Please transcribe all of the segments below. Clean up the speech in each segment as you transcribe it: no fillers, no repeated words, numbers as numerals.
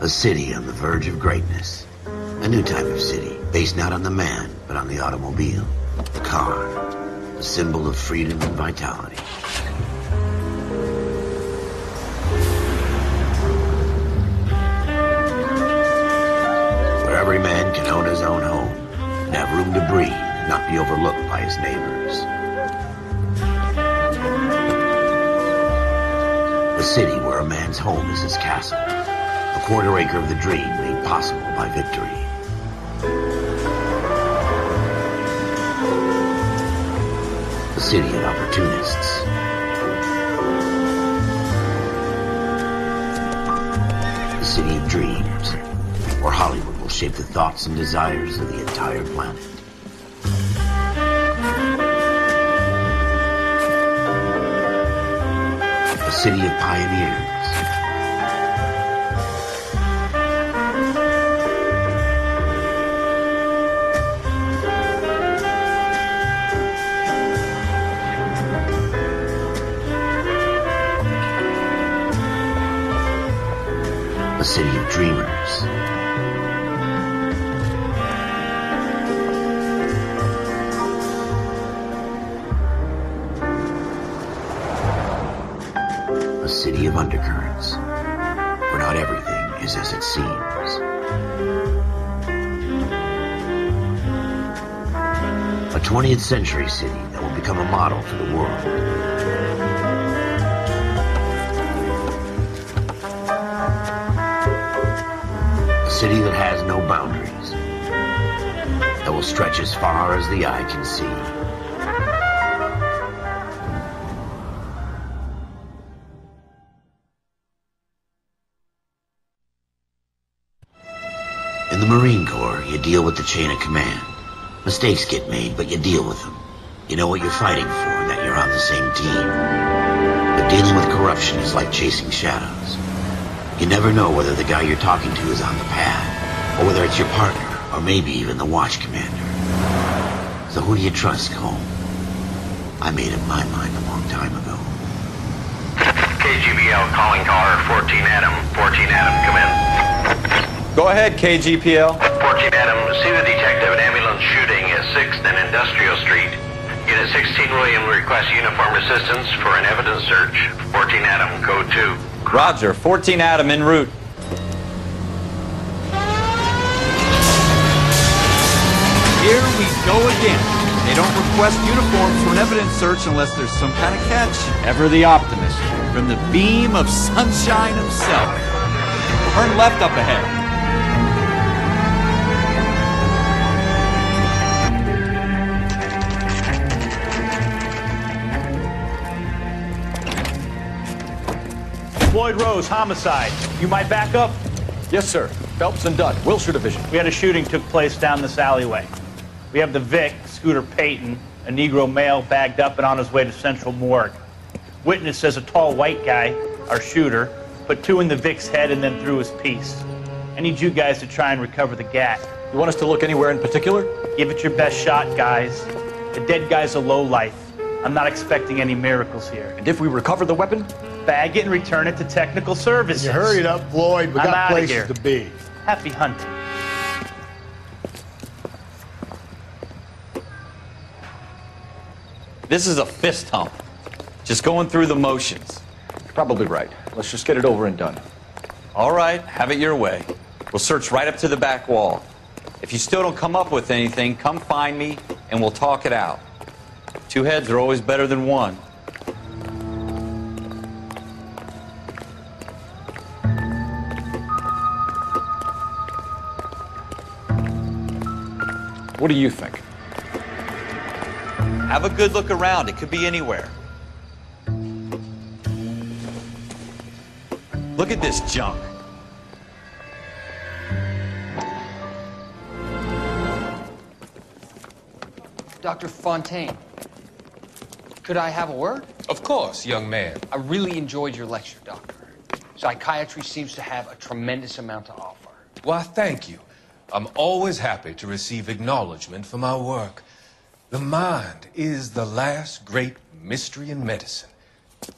A city on the verge of greatness. A new type of city, based not on the man, but on the automobile. The car. The symbol of freedom and vitality. Where every man can own his own home, and have room to breathe, and not be overlooked by his neighbors. A city where a man's home is his castle. A quarter acre of the dream made possible by victory. A city of opportunists. A city of dreams, where Hollywood will shape the thoughts and desires of the entire planet. A city of pioneers. A city of dreamers. A city of undercurrents, where not everything is as it seems. A 20th century city that will become a model for the world. A city that has no boundaries, that will stretch as far as the eye can see. In the Marine Corps, you deal with the chain of command. Mistakes get made, but you deal with them. You know what you're fighting for, and that you're on the same team. But dealing with corruption is like chasing shadows. You never know whether the guy you're talking to is on the pad, or whether it's your partner, or maybe even the watch commander. So who do you trust, Cole? I made up my mind a long time ago. KGBL calling caller 14 Adam. 14 Adam, come in. Go ahead, KGPL. 14 Adam, see the detective, an ambulance shooting at 6th and Industrial Street. Unit 16 William requests uniformed assistance for an evidence search. 14 Adam, code 2. Roger, 14 Adam en route. Here we go again. They don't request uniforms for an evidence search unless there's some kind of catch. Ever the optimist. From the beam of sunshine himself. Turn left up ahead. Floyd Rose, homicide. You might back up? Yes, sir. Phelps and Dunn, Wilshire Division. We had a shooting took place down this alleyway. We have the Vic, Scooter Payton, a Negro male bagged up and on his way to Central Morgue. Witness says a tall white guy, our shooter, put 2 in the Vic's head and then threw his piece. I need you guys to try and recover the gat. You want us to look anywhere in particular? Give it your best shot, guys. The dead guy's a lowlife. I'm not expecting any miracles here. And if we recover the weapon? Bag it and return it to technical services. You hurry it up, Floyd. We got places here. to be. Happy hunting. This is a fist hump. Just going through the motions. You're probably right. Let's just get it over and done. All right, have it your way. We'll search right up to the back wall. If you still don't come up with anything, come find me and we'll talk it out. 2 heads are always better than 1. What do you think? Have a good look around. It could be anywhere. Look at this junk. Dr. Fontaine, could I have a word? Of course, young man. I really enjoyed your lecture, Doctor. Psychiatry seems to have a tremendous amount to offer. Why, thank you. I'm always happy to receive acknowledgement for my work. The mind is the last great mystery in medicine.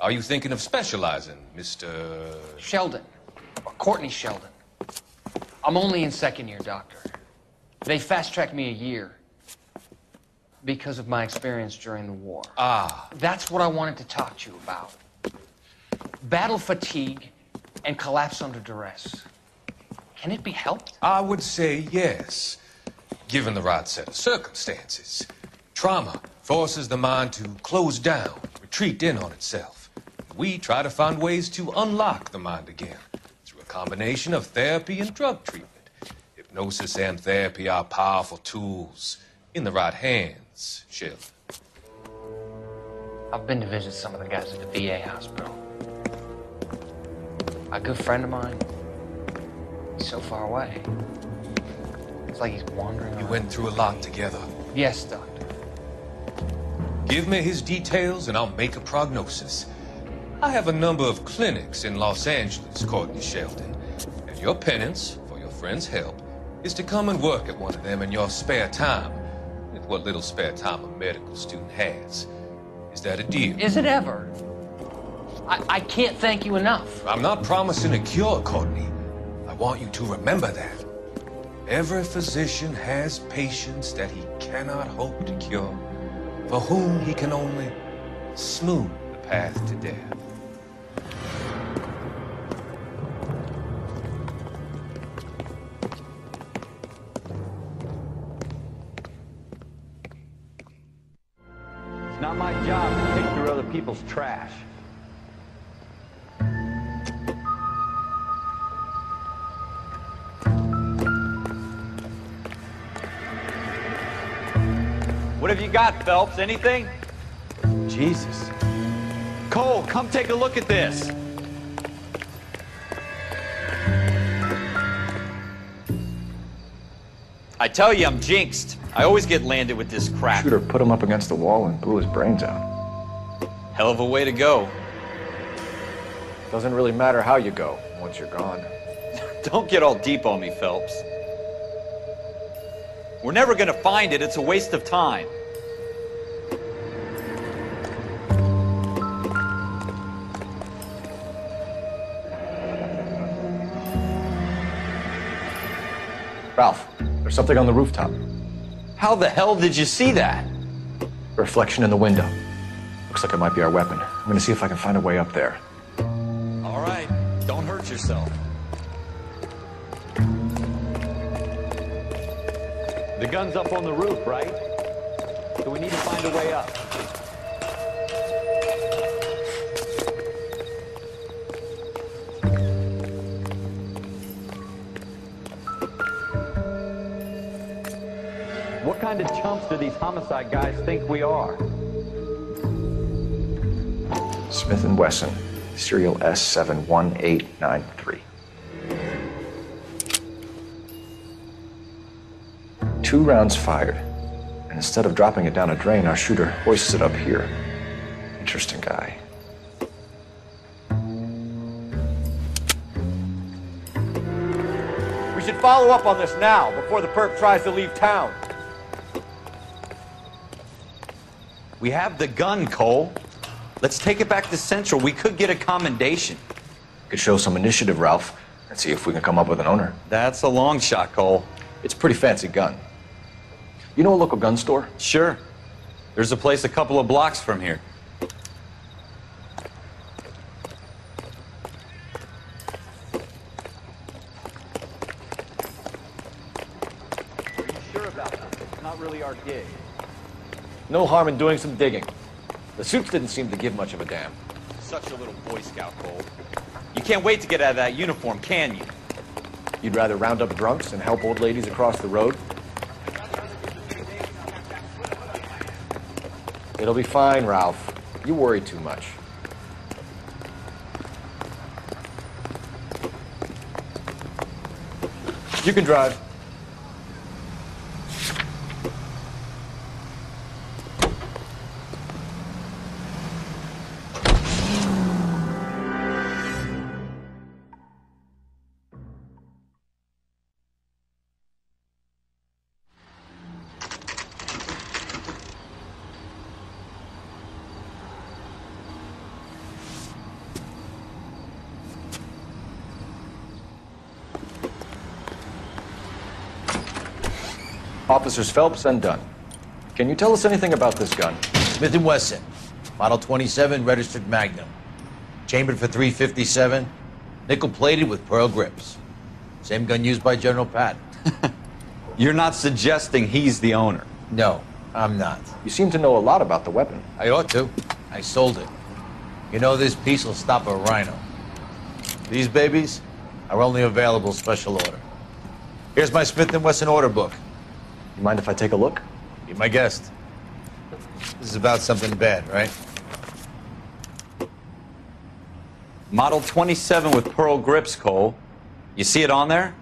Are you thinking of specializing, Mr. Sheldon, or Courtney Sheldon. I'm only in second year, Doctor. They fast-tracked me a year because of my experience during the war. Ah. That's what I wanted to talk to you about. Battle fatigue and collapse under duress. Can it be helped? I would say yes, given the right set of circumstances. Trauma forces the mind to close down, retreat in on itself. We try to find ways to unlock the mind again through a combination of therapy and drug treatment. Hypnosis and therapy are powerful tools in the right hands, Sheldon. I've been to visit some of the guys at the VA hospital. A good friend of mine, he's so far away. It's like he's wandering around. You went through a lot together. Yes, Doctor. Give me his details and I'll make a prognosis. I have a number of clinics in Los Angeles, Courtney Sheldon, and your penance for your friend's help is to come and work at one of them in your spare time, with what little spare time a medical student has. Is that a deal? Is it ever? I can't thank you enough. I'm not promising a cure, Courtney. I want you to remember that. Every physician has patients that he cannot hope to cure, for whom he can only smooth the path to death. It's not my job to pick through other people's trash. What have you got, Phelps? Anything? Jesus. Cole, come take a look at this. I tell you, I'm jinxed. I always get landed with this crap. Shooter put him up against the wall and blew his brains out. Hell of a way to go. Doesn't really matter how you go once you're gone. Don't get all deep on me, Phelps. We're never gonna find it. It's a waste of time. Ralph, there's something on the rooftop. How the hell did you see that? Reflection in the window. Looks like it might be our weapon. I'm gonna see if I can find a way up there. All right, don't hurt yourself. The gun's up on the roof, right? So we need to find a way up. What kind of chumps do these homicide guys think we are? Smith & Wesson, serial S71893. 2 rounds fired, and instead of dropping it down a drain, our shooter hoists it up here. Interesting guy. We should follow up on this now, before the perp tries to leave town. We have the gun, Cole. Let's take it back to Central. We could get a commendation. Could show some initiative, Ralph, and see if we can come up with an owner. That's a long shot, Cole. It's a pretty fancy gun. You know a local gun store? Sure. There's a place a couple of blocks from here. Are you sure about this? It's not really our gig. No harm in doing some digging. The suits didn't seem to give much of a damn. Such a little Boy Scout, Cole. You can't wait to get out of that uniform, can you? You'd rather round up drunks and help old ladies across the road? It'll be fine, Ralph. You worry too much. You can drive. Officers Phelps and Dunn. Can you tell us anything about this gun? Smith & Wesson, Model 27, registered Magnum. Chambered for .357, nickel-plated with pearl grips. Same gun used by General Patton. You're not suggesting he's the owner? No, I'm not. You seem to know a lot about the weapon. I ought to. I sold it. You know, this piece will stop a rhino. These babies are only available special order. Here's my Smith & Wesson order book. You mind if I take a look? Be my guest. This is about something bad, right? Model 27 with pearl grips, Cole. You see it on there?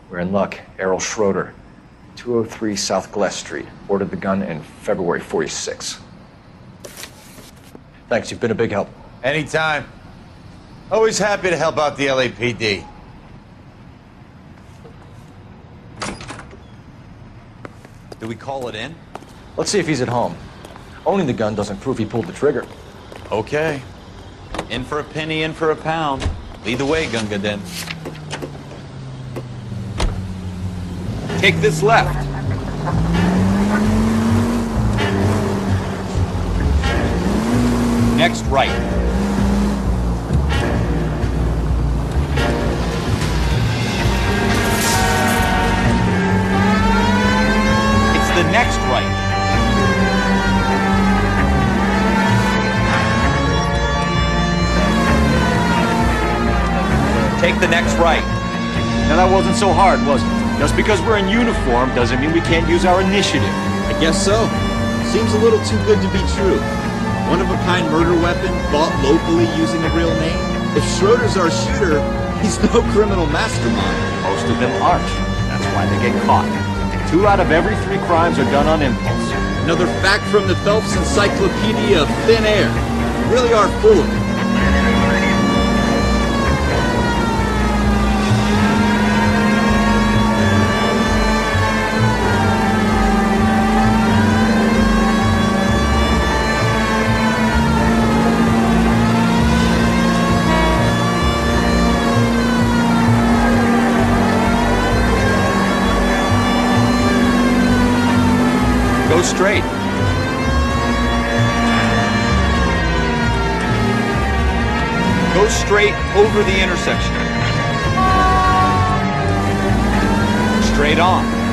We're in luck. Errol Schroeder, 203 South Glass Street. Ordered the gun in February '46. Thanks, you've been a big help. Anytime. Always happy to help out the LAPD. Do we call it in? Let's see if he's at home. Owning the gun doesn't prove he pulled the trigger. Okay. In for a penny, in for a pound. Lead the way, Gunga Den. Take this left. Next right. It's the next right. Take the next right. Now that wasn't so hard, was it? Just because we're in uniform doesn't mean we can't use our initiative. I guess so. Seems a little too good to be true. One-of-a-kind murder weapon bought locally using a real name? If Schroeder's our shooter, he's no criminal mastermind. Most of them aren't. That's why they get caught. 2 out of every 3 crimes are done on impulse. Another fact from the Phelps Encyclopedia of Thin Air. You really are full of it. Go straight. Go straight over the intersection. Straight on.